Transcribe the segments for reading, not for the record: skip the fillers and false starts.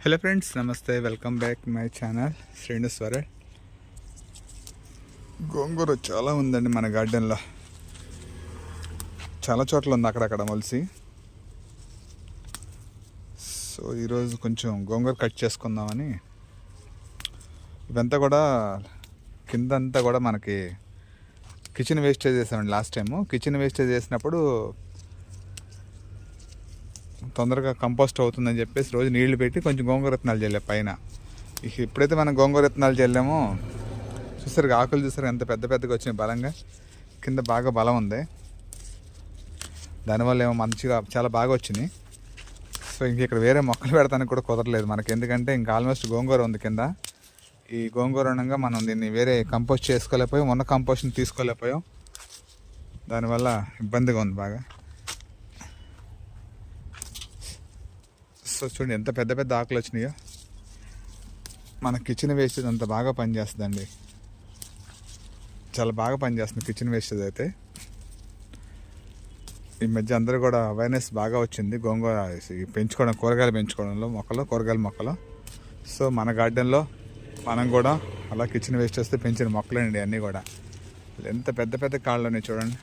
Hello friends, నమస్తే. Welcome back my channel Sreeniswara. గోంగూర చాలా ఉందండి మన గార్డెన్లో. చాలా చోట్ల ఉంది, అక్కడక్కడ మొలిసి. సో ఈరోజు కొంచెం గోంగూర కట్ చేసుకుందామని. ఇవంతా కూడా కిందంతా కూడా మనకి కిచెన్ వేస్టేజ్ చేసామండి. లాస్ట్ టైము కిచెన్ వేస్టేజ్ చేసినప్పుడు తొందరగా కంపోస్ట్ అవుతుందని చెప్పేసి రోజు నీళ్లు పెట్టి కొంచెం గోంగూర విత్తనాలు చల్లే పైన. ఎప్పుడైతే మనం గోంగూర విత్తనాలు చల్లామో చూసారు, ఆకులు చూసారు ఎంత పెద్ద పెద్దగా వచ్చినాయి. బలంగా కింద బాగా బలం ఉంది. దానివల్ల ఏమో మంచిగా చాలా బాగా వచ్చినాయి. సో ఇంక ఇక్కడ వేరే మొక్కలు పెడతానికి కూడా కుదరలేదు మనకి, ఎందుకంటే ఇంకా ఆల్మోస్ట్ గోంగూర ఉంది కింద. ఈ గోంగూర ఉండగా మనం దీన్ని వేరే కంపోస్ట్ చేసుకోలేకపోయాం, ఉన్న కంపోస్ట్ని తీసుకోలేకపోయాం. దానివల్ల ఇబ్బందిగా ఉంది బాగా. సో చూడండి ఎంత పెద్ద పెద్ద ఆకులు వచ్చినాయో. మన కిచెన్ వేస్టేజ్ అంత బాగా పనిచేస్తుందండి, చాలా బాగా పనిచేస్తుంది కిచెన్ వేస్టేజ్ అయితే. ఈ మధ్య అందరూ కూడా అవేర్నెస్ బాగా వచ్చింది గోంగూర పెంచుకోవడం, కూరగాయలు పెంచుకోవడంలో, కూరగాయల మొక్కలు. సో మన గార్డెన్లో మనం కూడా అలా కిచెన్ వేస్టేజ్తో పెంచిన మొక్కలేనండి అన్నీ కూడా. ఎంత పెద్ద పెద్ద కాళ్ళు ఉన్నాయి చూడండి,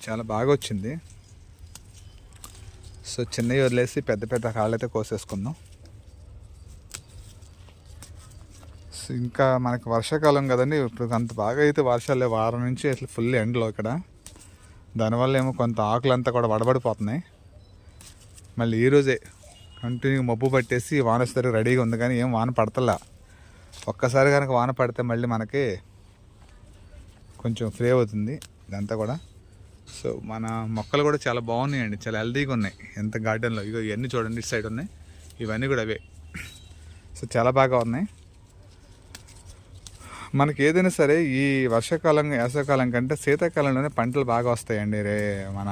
చాలా బాగా వచ్చింది. సో చిన్నవి వదిలేసి పెద్ద పెద్ద కాళ్ళు అయితే కోసేసుకుందాం. సో ఇంకా మనకి వర్షాకాలం కదండి, ఇప్పుడు అంత బాగా అయితే వర్షాలు వారం నుంచి అసలు ఫుల్ ఎండలో ఇక్కడ. దానివల్ల ఏమో కొంత ఆకులంతా కూడా వడబడిపోతున్నాయి. మళ్ళీ ఈరోజే కంటిన్యూ మబ్బు పట్టేసి వాన వస్తే రెడీగా ఉంది, కానీ ఏం వాన పడతలా. ఒక్కసారి కనుక వాన పడితే మళ్ళీ మనకి కొంచెం ఫ్రీ అవుతుంది ఇదంతా కూడా. సో మన మొక్కలు కూడా చాలా బాగున్నాయండి, చాలా హెల్తీగా ఉన్నాయి. ఎంత గార్డెన్లో ఇగో ఇవన్నీ చూడండి, ఇటు సైడ్ ఉన్నాయి, ఇవన్నీ కూడా అవే. సో చాలా బాగా ఉన్నాయి. మనకి ఏదైనా సరే ఈ వర్షాకాలం వేసవకాలం కంటే శీతాకాలంలోనే పంటలు బాగా వస్తాయండి. మన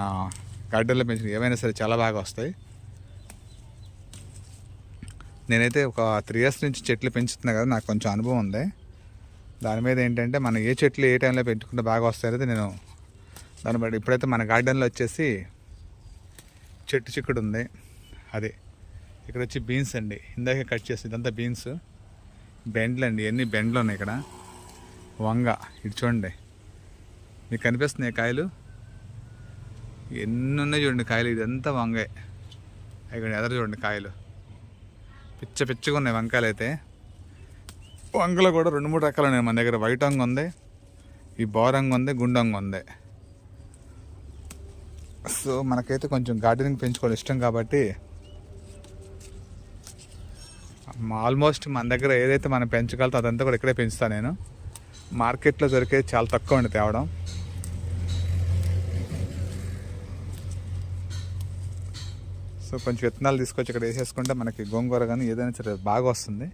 గార్డెన్లో పెంచిన ఏవైనా సరే చాలా బాగా వస్తాయి. నేనైతే ఒక 3 years నుంచి చెట్లు పెంచుతున్నా కదా, నాకు కొంచెం అనుభవం ఉంది దాని మీద. ఏంటంటే మనం ఏ చెట్లు ఏ టైంలో పెట్టుకుంటే బాగా వస్తాయనేది నేను దాన్ని బట్టి. ఇప్పుడైతే మన గార్డెన్లో వచ్చేసి చెట్టు చిక్కుడు ఉంది, అదే. ఇక్కడ వచ్చి బీన్స్ అండి, ఇందాక కట్ చేసి ఇదంతా బీన్స్. బెండ్లు అండి, ఎన్ని బెండ్లు ఉన్నాయి ఇక్కడ. వంగ ఇటు చూడండి, మీకు కనిపిస్తున్నాయి కాయలు, ఎన్ని ఉన్నాయి చూడండి కాయలు. ఇదంతా వంగే. ఇక్కడ ఎదురు చూడండి కాయలు, పిచ్చ పిచ్చగా ఉన్నాయి వంకాయలు అయితే. వంగలో కూడా 2-3 రకాలు ఉన్నాయి మన దగ్గర. వైట్ వంగ ఉంది, ఈ బోరంగ ఉంది, గుండంగ ఉంది. సో మనకైతే కొంచెం గార్డెనింగ్ పెంచుకోవడం ఇష్టం కాబట్టి ఆల్మోస్ట్ మన దగ్గర ఏదైతే మనం పెంచగలుగుతా అదంతా కూడా ఇక్కడే పెంచుతాను నేను. మార్కెట్లో దొరికేది చాలా తక్కువ అండి తేవడం. సో కొంచెం విత్తనాలు తీసుకొచ్చి ఇక్కడ వేసేసుకుంటే మనకి గోంగూర కానీ ఏదైనా సరే బాగా వస్తుంది.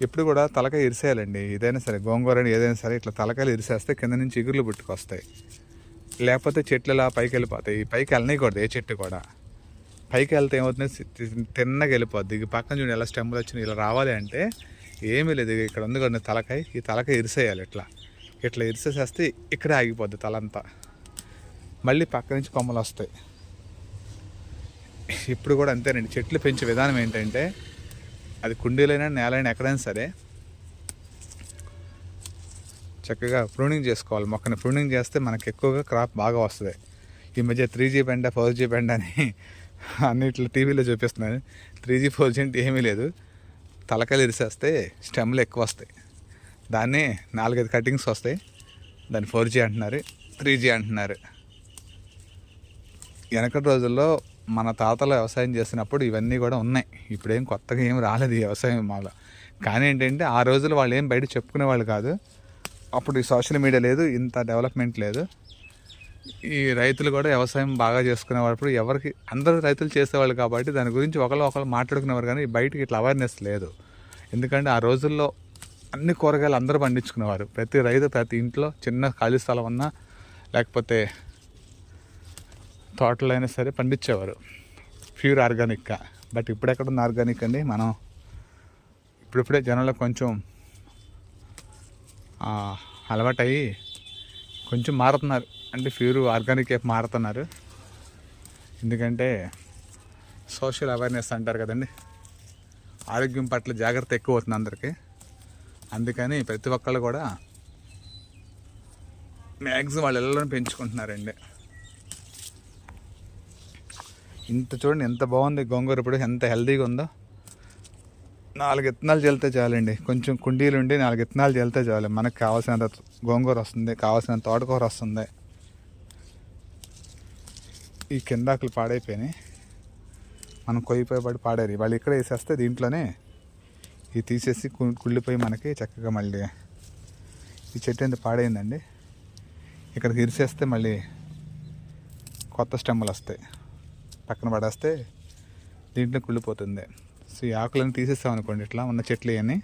ఎప్పుడు కూడా తలకాయ ఇరిసేయాలండి, ఏదైనా సరే గోంగూర ఏదైనా సరే ఇట్లా తలకాయలు ఇరిసేస్తే కింద నుంచి ఇగుర్లు పుట్టుకొస్తాయి. లేకపోతే చెట్లు ఇలా పైకి వెళ్ళిపోతాయి. పైకి వెళ్ళనీయకూడదు ఏ చెట్టు కూడా. పైకి వెళ్తే ఏమవుతుంది, తిన్నగా వెళ్ళిపోద్ది. ఇక పక్కన చూడండి ఎలా స్టెమ్లు వచ్చినాయి. ఇలా రావాలి అంటే ఏమీ లేదు, ఇక్కడ ఉంది కదా తలకాయ, ఈ తలకాయ ఇరిసేయాలి. ఇట్లా ఇరిసేసేస్తే ఇక్కడే ఆగిపోద్ది తలంతా. మళ్ళీ పక్క నుంచి కొమ్మలు వస్తాయి. ఇప్పుడు కూడా అంతేనండి, చెట్లు పెంచే విధానం ఏంటంటే అది కుండీలైనా నేలైనా ఎక్కడైనా సరే చక్కగా ప్రూనింగ్ చేసుకోవాలి. మొక్కని ప్రూనింగ్ చేస్తే మనకు ఎక్కువగా క్రాప్ బాగా వస్తుంది. ఈ మధ్య 3G బెండ 4G బెండ అని అన్నిట్లో టీవీలో చూపిస్తున్నాను. 3G 4G అంటే ఏమీ లేదు, తలకాయలు ఇరిసేస్తే స్టెమ్లు ఎక్కువ వస్తాయి. దాన్ని 4-5 కటింగ్స్ వస్తాయి, దాన్ని 4G అంటున్నారు, 3G అంటున్నారు. వెనకటి రోజుల్లో మన తాతలు వ్యవసాయం చేసినప్పుడు ఇవన్నీ కూడా ఉన్నాయి. ఇప్పుడేం కొత్తగా ఏం రాలేదు ఈ వ్యవసాయం మాలో. కానీ ఏంటంటే ఆ రోజులు వాళ్ళు ఏం బయట చెప్పుకునేవాళ్ళు కాదు. అప్పుడు ఈ సోషల్ మీడియా లేదు, ఇంత డెవలప్మెంట్ లేదు. ఈ రైతులు కూడా వ్యవసాయం బాగా చేసుకునేవాళ్ళు. ఎవరికి అందరూ రైతులు చేసేవాళ్ళు కాబట్టి దాని గురించి ఒకరు మాట్లాడుకునేవారు, కానీ బయటకి ఇట్లా అవేర్నెస్ లేదు. ఎందుకంటే ఆ రోజుల్లో అన్ని కూరగాయలు అందరూ పండించుకునేవారు. ప్రతి రైతు ప్రతి ఇంట్లో చిన్న ఖాళీ స్థలం ఉన్నా లేకపోతే తోటలో అయినా సరే పండించేవారు ప్యూర్ ఆర్గానిక్గా. బట్ ఇప్పుడు ఎక్కడున్న ఆర్గానిక్ అండి. మనం ఇప్పుడిప్పుడే జనంలో కొంచెం అలవాటయ్యి కొంచెం మారుతున్నారు, అంటే ప్యూర్ ఆర్గానిక్ వైపు మారుతున్నారు. ఎందుకంటే సోషల్ అవేర్నెస్ అంటారు కదండి, ఆరోగ్యం పట్ల జాగ్రత్త ఎక్కువ అవుతుంది అందరికీ. అందుకని ప్రతి ఒక్కళ్ళు కూడా మ్యాక్సిమం వాళ్ళ ఇళ్ళని పెంచుకుంటున్నారండి. ఇంత చూడండి ఎంత బాగుంది గోంగూర, ఇప్పుడు ఎంత హెల్తీగా ఉందో. 4 విత్తనాలు చల్లితే చాలండి, కొంచెం కుండీలు ఉండి 4 విత్తనాలు చల్లితే చాలు, మనకు కావాల్సినంత గోంగూర వస్తుంది, కావాల్సినంత తోటకూర వస్తుంది. ఈ కిందాకులు పాడైపోయినాయి, మనం కొయ్యిపోయి పాడేది, వాళ్ళు ఇక్కడ వేసేస్తే దీంట్లోనే ఇవి తీసేసి కుళ్ళిపోయి మనకి చక్కగా మళ్ళీ ఈ చెట్టు ఎంత పాడైందండి, ఇక్కడికి ఇరిసేస్తే మళ్ళీ కొత్త స్టెమ్మలు వస్తాయి, పక్కన పడేస్తే దీంట్లో కుళ్ళిపోతుంది. సో ఈ ఆకులను తీసేస్తాం అనుకోండి, ఇట్లా ఉన్న చెట్లు ఇవన్నీ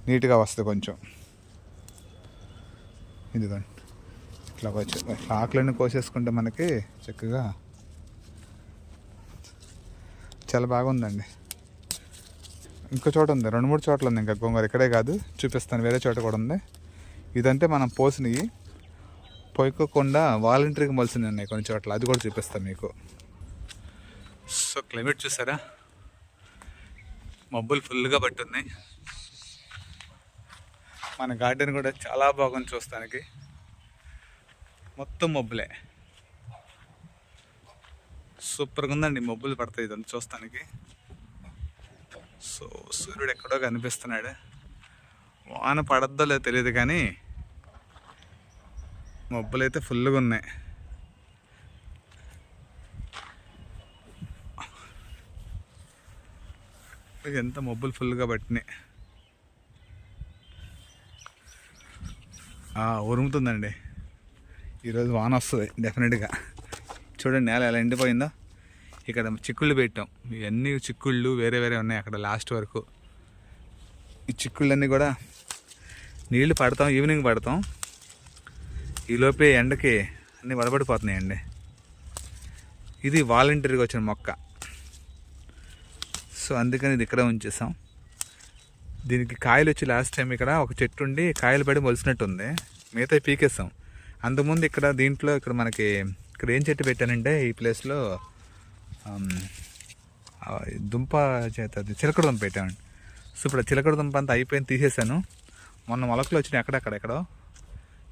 నీట్గా వస్తాయి కొంచెం. ఇదిగోండి ఇట్లా ఆకులన్నీ కోసేసుకుంటే మనకి చక్కగా చాలా బాగుందండి. ఇంకో చోట ఉంది, 2-3 చోట్ల ఉంది ఇంకా గోంగూర, ఇక్కడే కాదు చూపిస్తాను, వేరే చోట కూడా ఉంది. ఇదంటే మనం పోసినవి పోయికోకుండా వాలంటరీగా మొలిసినవి ఉన్నాయి కొన్ని చోట్ల, అది కూడా చూపిస్తాను మీకు. సో క్లైమేట్ చూసారా, మబ్బులు ఫుల్గా పట్టున్నాయి. మన గార్డెన్ కూడా చాలా బాగుంది చూస్తానికి, మొత్తం మబ్బులే, సూపర్గా ఉందండి. మబ్బులు పడతాయి ఇదంతా చూస్తానికి. సో సూర్యుడు ఎక్కడో కనిపిస్తున్నాడు, వాన పడద్దో లేదో తెలియదు కానీ మబ్బులు అయితే ఫుల్గా ఉన్నాయి. ఎంత మబ్బులు ఫుల్గా పట్టినాయి, ఉరుముతుందండి. ఈరోజు వాన వస్తుంది డెఫినెట్గా. చూడండి నేల ఎలా ఎండిపోయిందో. ఇక్కడ చిక్కుళ్ళు పెట్టాం, ఇవన్నీ చిక్కుళ్ళు వేరే వేరే ఉన్నాయి అక్కడ లాస్ట్ వరకు. ఈ చిక్కుళ్ళన్నీ కూడా నీళ్లు పడతాం, ఈవినింగ్ పడతాం, ఈలోపే ఎండకి అన్నీ వడబడిపోతున్నాయండి. ఇది వాలంటరీగా వచ్చిన మొక్క, సో అందుకని ఇది ఇక్కడ ఉంచేసాం. దీనికి కాయలు వచ్చి లాస్ట్ టైం ఇక్కడ ఒక చెట్టు ఉండి కాయలు పడి మొలిసినట్టుంది, మిగతా పీకేస్తాం. అంతకుముందు ఇక్కడ దీంట్లో ఇక్కడ మనకి ఇక్కడ ఏం చెట్టు పెట్టానంటే ఈ ప్లేస్లో దుంప అది చిలకడ దుంప పెట్టామండి. సో ఇప్పుడు చిలకడ దుంప అంతా అయిపోయింది, తీసేసాను. మొన్న మొలకలు వచ్చినాయి ఎక్కడెక్కడెక్కడో,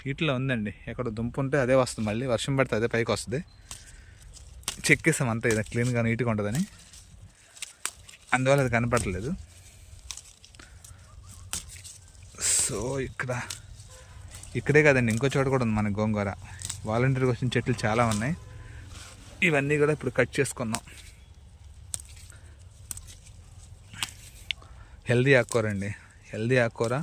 వీటిలో ఉందండి. ఎక్కడో దుంప ఉంటే అదే వస్తుంది, మళ్ళీ వర్షం పడితే అదే పైకి వస్తుంది. చెక్కేసాం అంతా, ఇది క్లీన్గా నీట్గా ఉంటుందని, అందువల్ల అది కనపడలేదు. సో ఇక్కడే కాదండి, ఇంకో చోట కూడా ఉంది మన గోంగూర. వాలంటీర్కి వచ్చిన చెట్లు చాలా ఉన్నాయి, ఇవన్నీ కూడా ఇప్పుడు కట్ చేసుకున్నాం. హెల్దీ ఆకుకూర అండి, హెల్దీ ఆకుకూర.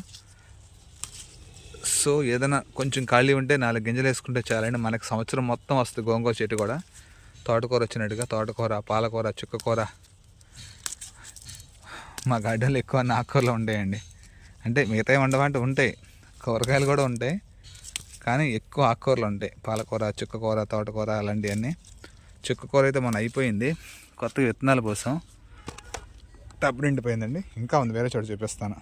సో ఏదైనా కొంచెం ఖాళీ ఉంటే 4 గింజలు వేసుకుంటే చాలండి, మనకి సంవత్సరం మొత్తం వస్తుంది గోంగూర చెట్టు కూడా. తోటకూర వచ్చినట్టుగా తోటకూర, పాలకూర, చుక్కకూర. మా గార్డెన్లో ఎక్కువ ఆకుకూరలు ఉంటాయండి, అంటే మిగతావి ఉండవంటే ఉంటాయి, కూరగాయలు కూడా ఉంటాయి, కానీ ఎక్కువ ఆకుకూరలు ఉంటాయి. పాలకూర, చుక్కకూర, తోటకూర అలాంటివన్నీ. చుక్కకూర అయితే మనం అయిపోయింది, కొత్తగా విత్తనాలు పోసాం, టబ్ నిండిపోయిందండి. ఇంకా ఉంది, వేరే చోట చూపిస్తాను.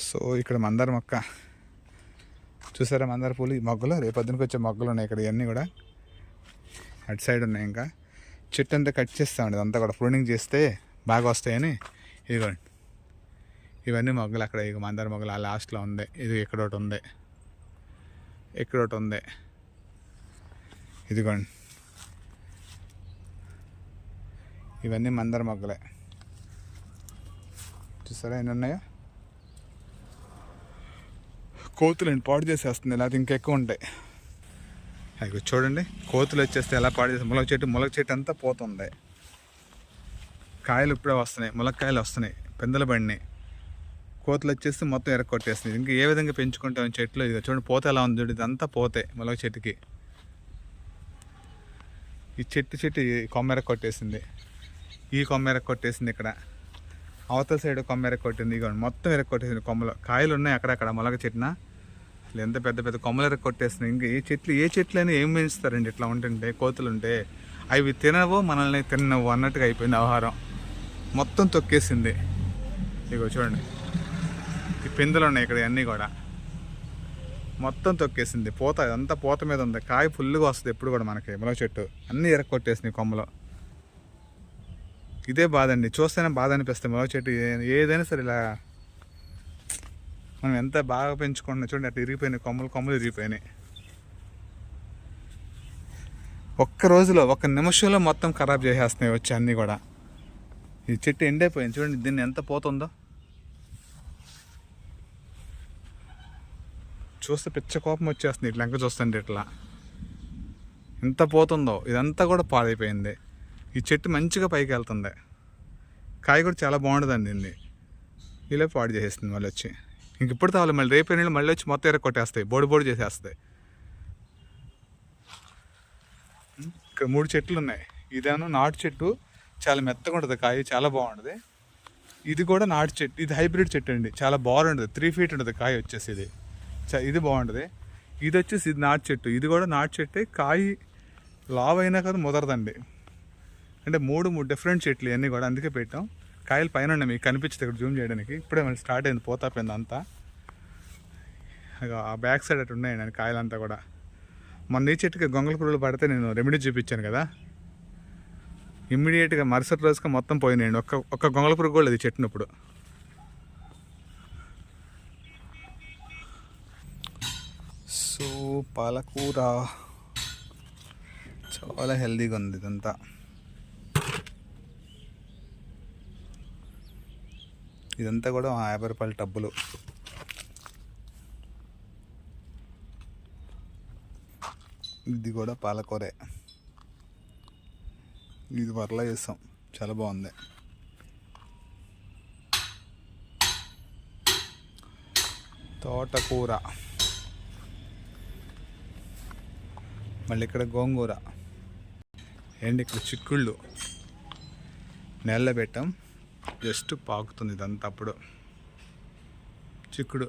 సో ఇక్కడ మందార మొక్క చూసారా, మందార పూలు, ఈ మొగ్గలు రేపొద్దునకి వచ్చే మొగ్గలు ఉన్నాయి ఇక్కడ, ఇవన్నీ కూడా అటు సైడ్ ఉన్నాయి. ఇంకా చెట్టు అంతా కట్ చేస్తామండి, అదంతా కూడా ప్రూనింగ్ చేస్తే బాగా వస్తాయని. ఇదిగోండి ఇవన్నీ మొగ్గలు, అక్కడ ఇక మందార మొగ్గలు ఆ లాస్ట్లో ఉంది, ఇది ఇక్కడ ఒకటి ఉంది, ఇక్కడ ఒకటి ఉంది, ఇదిగోండి ఇవన్నీ మందార మొగ్గలే. చూసారా ఎన్ని ఉన్నాయో. కోతులు పాడు చేసేస్తుంది, లేకపోతే ఇంకెక్కువ ఉంటాయి. అవి చూడండి, కోతులు వచ్చేస్తే ఎలా పాడు చేస్తాయి. ములగ చెట్టు అంతా పోతుంది, కాయలు ఇప్పుడే వస్తున్నాయి, ములక్కాయలు వస్తున్నాయి, పిందెలు పడినాయి. కోతులు వచ్చేస్తే మొత్తం ఎరక్కొట్టేస్తుంది. ఇంకా ఏ విధంగా పెంచుకుంటాం చెట్లు, ఇది చూడండి పోత ఎలా ఉంది చూడండి, ఇదంతా పోతే ములగ చెట్టుకి. ఈ చెట్టు కొమ్మ ఎరక్కొట్టేసింది, ఈ కొమ్మ ఎరక్కొట్టేసింది, ఇక్కడ అవతల సైడ్ కొమ్మ ఎరక్కొట్టింది, ఇక మొత్తం ఎరక్కొట్టేసింది. కొమ్మలు కాయలు ఉన్నాయి అక్కడక్కడ ములగ చెట్టున, అసలు ఎంత పెద్ద పెద్ద కొమ్మలు ఎరక్కొట్టేస్తున్నాయి. ఇంకా ఏ చెట్లు అయినా ఏం పెంచుతారండి ఇట్లా ఉంటుంటే, కోతులు ఉంటే. అవి తినవు, మనల్ని తినవు అన్నట్టుగా అయిపోయింది ఆహారం, మొత్తం తొక్కేసింది. ఇగో చూడండి ఈ పిందెలు ఉన్నాయి ఇక్కడ, అన్నీ కూడా మొత్తం తొక్కేసింది. పోత అంతా పోత మీద ఉంది, కాయ ఫుల్గా వస్తుంది ఎప్పుడు కూడా మనకి. ములగ చెట్టు అన్నీ ఎరక్కొట్టేసినాయి కొమ్మలు. ఇదే బాధ అండి, చూస్తేనే బాధ అనిపిస్తుంది. మామిడి చెట్టు ఏదైనా సరే ఇలా మనం ఎంత బాగా పెంచుకుంటున్నా చూడండి, అట్లా ఇరిగిపోయినాయి, కొమ్మలు కొమ్మలు ఇరిగిపోయినాయి. ఒక్క రోజులో, ఒక్క నిమిషంలో మొత్తం ఖరాబ్ చేసేస్తున్నాయి వచ్చి అన్నీ కూడా. ఈ చెట్టు ఎండైపోయింది చూడండి, దీన్ని ఎంత పోతుందో చూస్తే పిచ్చ కోపం వచ్చేస్తుంది ఇట్లా వెంక చూస్తుంటే. ఇట్లా ఎంత పోతుందో, ఇదంతా కూడా పాడైపోయింది. ఈ చెట్టు మంచిగా పైకి వెళ్తుంది, కాయ కూడా చాలా బాగుంటుందండి. దీన్ని ఇలా పాడు చేసేస్తుంది మళ్ళీ వచ్చి. ఇంక ఇప్పుడు తావాలి మళ్ళీ రేపు నీళ్ళు మళ్ళీ వచ్చి మొత్తం ఎర కొట్టేస్తాయి, బోడి చేసేస్తాయి. ఇక్కడ 3 చెట్లు ఉన్నాయి. ఇదేమో నాటు చెట్టు, చాలా మెత్తగా ఉంటుంది, కాయ చాలా బాగుంటుంది. ఇది కూడా నాటు చెట్టు, ఇది హైబ్రిడ్ చెట్టు అండి, చాలా బాగుంటుంది. 3 feet ఉంటుంది కాయ వచ్చేసి. ఇది బాగుంటుంది. ఇది వచ్చేసి ఇది నాటు చెట్టు, ఇది కూడా నాటు చెట్టే. కాయ లావ్ అయినా కదా ముదరదండి. అంటే 3 డిఫరెంట్ చెట్లు ఇవన్నీ కూడా, అందుకే పెట్టాం. కాయలు పైన ఉన్నాయి, మీకు కనిపించింది ఇక్కడ జూమ్ చేయడానికి. ఇప్పుడే మళ్ళీ స్టార్ట్ అయింది, పోతాపోయింది అంతా. ఆ బ్యాక్ సైడ్ అటు ఉన్నాయండి కాయలంతా కూడా. మొన్న ఈ చెట్టుకి గొంగళ పురుగులు పడితే నేను రెమెడీ చూపించాను కదా, ఇమ్మీడియట్గా మరుసటి రోజుగా మొత్తం పోయినాయండి. ఒక్క గొంగళ పురుగు కూడా లేదు చెట్టునప్పుడు. సో పాలకూర చాలా హెల్దీగా ఉంది ఇదంతా. ఇదంతా కూడా 50 రూపాయల టబ్బులు. ఇది కూడా పాలకూరే, ఇది వరలా చేస్తాం, చాలా బాగుంది. తోటకూర, మళ్ళీ ఇక్కడ గోంగూర అండ్ ఇక్కడ చిక్కుళ్ళు నెలలో పెట్టాం, జస్ట్ పాకుతుంది ఇదంతా. అప్పుడు చిక్కుడు.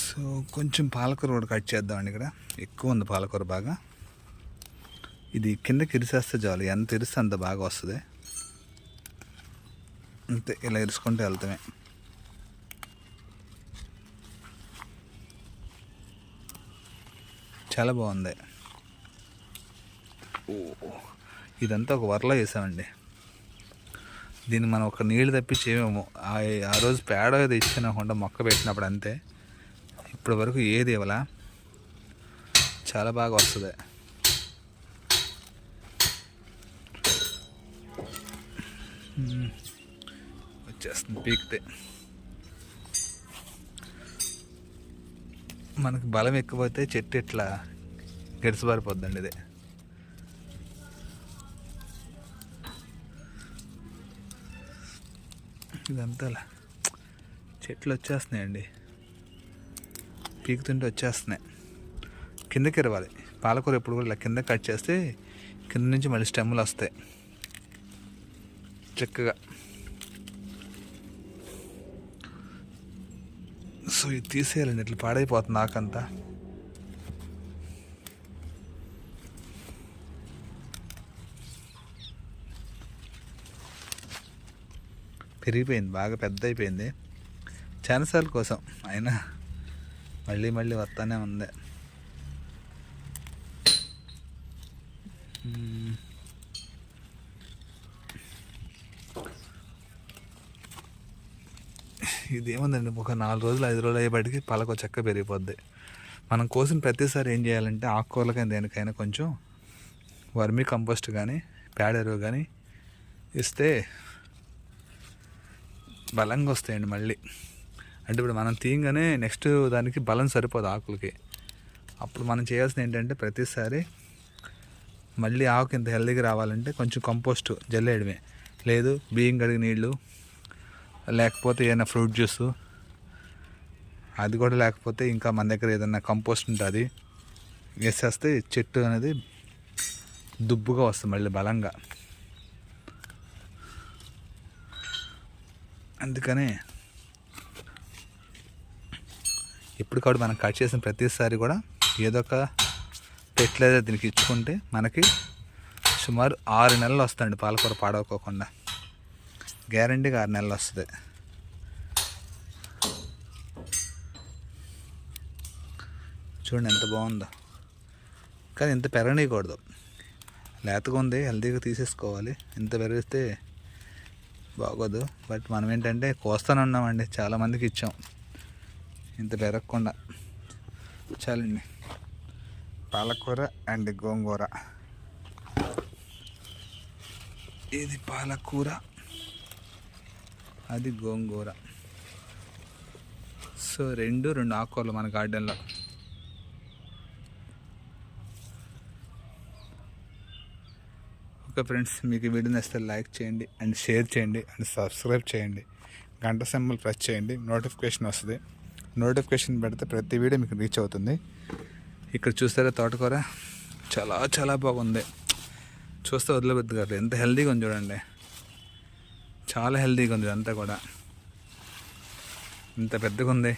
సో కొంచెం పాలకూర కూడా కట్ చేద్దామండి. ఇక్కడ ఎక్కువ ఉంది పాలకూర బాగా. ఇది కిందకి ఇరిసేస్తే చాలు, ఎంత ఇరిస్తే అంత బాగా వస్తుంది. అంతే, ఇలా ఇరుసుకుంటే వెళ్తామే. చాలా బాగుంది. ఓ, ఇదంతా ఒక వరలో వేసామండి. దీన్ని మనం ఒక నీళ్ళు తప్పించి ఏమేమో ఆ రోజు పేడ ఏదో ఇచ్చినకుండా మొక్క పెట్టినప్పుడు అంతే. ఇప్పటి వరకు ఏది ఇవ్వాల, చాలా బాగా వస్తుంది. వచ్చేస్తుంది పీకితే. మనకు బలం ఎక్కువైతే చెట్టు ఇట్లా గడిచిపారిపోద్దండి. ఇదే ఇదంతా చెట్లు వచ్చేస్తున్నాయండి, పీకుతుంటే వచ్చేస్తున్నాయి. కిందకి ఇరవాలి పాలకూర. ఎప్పుడు కూడా ఇలా కింద కట్ చేస్తే కింద నుంచి మళ్ళీ స్టెమ్లు వస్తాయి చక్కగా. సో ఇది తీసేయాలండి, ఇట్లా పాడైపోతుంది ఆకంతా. పెరిగిపోయింది, బాగా పెద్ద అయిపోయింది. చాలాసార్లు కోసం అయినా మళ్ళీ మళ్ళీ వస్తానే ఉంది. ఇదేముందండి, ఒక 4 రోజులు 5 రోజులు అయ్యేపటికి పాలకూర చెక్క పెరిగిపోద్ది. మనం కోసిన ప్రతిసారి ఏం చేయాలంటే ఆకుకూరలకైనా దేనికైనా కొంచెం వర్మీ కంపోస్ట్ కానీ పేడ ఎరువు కానీ ఇస్తే బలంగా వస్తాయండి మళ్ళీ. అంటే ఇప్పుడు మనం తీయంగానే నెక్స్ట్ దానికి బలం సరిపోదు ఆకులకి. అప్పుడు మనం చేయాల్సింది ఏంటంటే ప్రతిసారి మళ్ళీ ఆకు ఇంత హెల్దీగా రావాలంటే కొంచెం కంపోస్ట్ జల్లేయడమే. లేదు బియ్యం కడిగి నీళ్ళు, లేకపోతే ఏదైనా ఫ్రూట్ జ్యూస్, అది కూడా లేకపోతే ఇంకా మన దగ్గర ఏదైనా కంపోస్ట్ ఉంటుంది వేసేస్తే చెట్టు అనేది దుబ్బుగా వస్తుంది మళ్ళీ బలంగా. అందుకనే ఇప్పుడు కూడా మనం కట్ చేసిన ప్రతిసారి కూడా ఏదో ఒక ఫెర్టిలైజర్ దీనికి ఇచ్చుకుంటే మనకి సుమారు 6 నెలలు వస్తుంది పాలకూర పాడవకోకుండా. గ్యారంటీగా 6 నెలలు వస్తుంది. చూడండి ఎంత బాగుందో. కానీ ఇంత పెరగనీయకూడదు, లేతగా ఉంది, హెల్తీగా తీసేసుకోవాలి. ఇంత పెరిగితే బాగోదు. బట్ మనం ఏంటంటే కోస్తానే ఉన్నామండి, చాలామందికి ఇచ్చాం ఇంత పెరగకుండా. చాలండి. పాలకూర అండ్ గోంగూర. ఇది పాలకూర, అది గోంగూర. సో రెండు ఆకుకూరలు మన గార్డెన్లో. ఓకే ఫ్రెండ్స్, మీకు ఈ వీడియో నచ్చితే లైక్ చేయండి అండ్ షేర్ చేయండి అండ్ సబ్స్క్రైబ్ చేయండి. గంట సింబల్ ప్రెస్ చేయండి, నోటిఫికేషన్ వస్తుంది. నోటిఫికేషన్ పెడితే ప్రతి వీడియో మీకు రీచ్ అవుతుంది. ఇక్కడ చూస్తారా తోటకూర, చాలా చాలా బాగుంది. చూస్తే వదిలిపెద్దు గారు, ఎంత హెల్తీగా ఉంది చూడండి, చాలా హెల్తీగా ఉంది. అంతా కూడా ఇంత పెద్దగా ఉంది.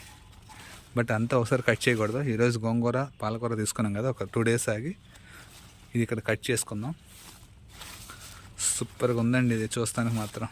బట్ అంతా ఒకసారి కట్ చేయకూడదు. ఈరోజు గోంగూర పాలకూర తీసుకున్నాం కదా, ఒక 2 days ఆగి ఇది ఇక్కడ కట్ చేసుకుందాం. సూపర్గా ఉందండి ఇది చూస్తానికి మాత్రం.